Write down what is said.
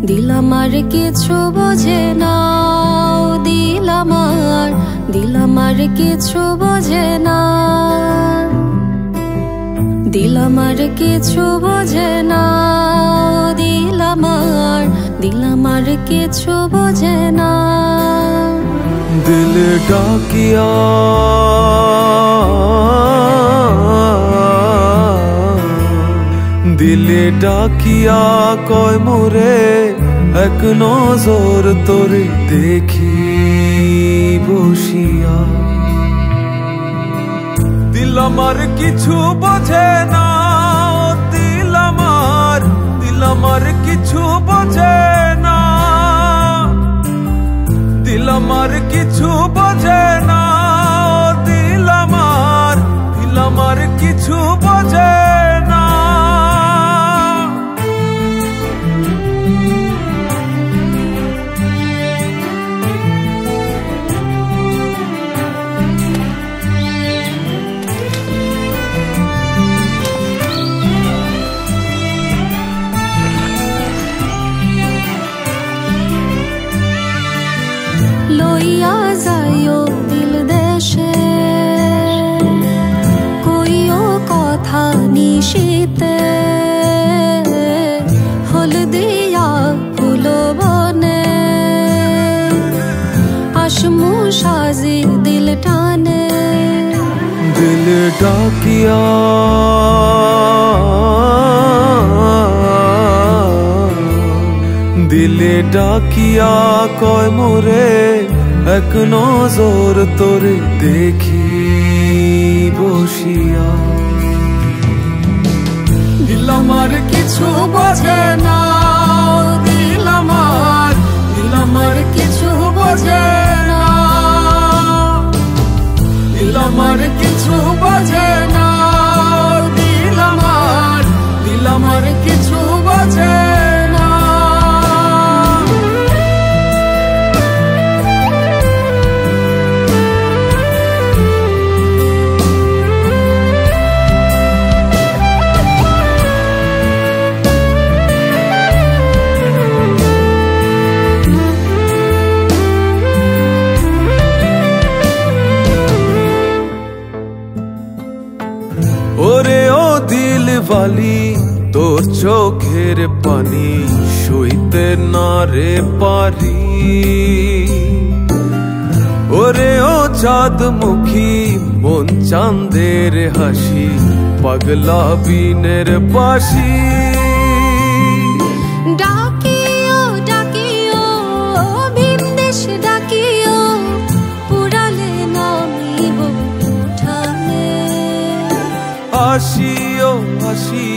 দিল আমার কিছু বোঝে না, দিল আমার কিছু বোঝে না, দিল আমার কিছু বোঝে না, দিল আমার কিছু বোঝে না। দিল ডাকিয়া দিলে ডাকিয়া কয় মোরে এক নজর তোরে দেখি বসিয়া। দিল আমার কিছু বোঝে না, দিল আমার কিছু বোঝে না, দিল আমার কিছু বোঝে না, দিল আমার কিছু বোঝে না। লইয়া যাইও দিল দেশে, কইও কথা নিশীতে, হলদিয়া ফুল বনে, আসমু সাজি দিল টানে। দিল ডাকিয়া দিলে ডাকিয়া কয় মোরে এক নজর তোরে দেখি বসিয়া। দিল আমার কিছু বোঝে না, দিল আমার কিছু বোঝে না, দিল আমার কিছু বোঝে না, দিল আমার কিছু বোঝে না। ওরে ও দিল বালি তোর চোখের পানি সইতে না রে পারি। ওরে ও চাঁদ মুখী মন চাঁদের হাসি পাগলা বিনের বাসি। ডাকিও ডাকিও বিন্দেশ ডাকিও, পুরালে নামিব উঠানে। আসিও আসিও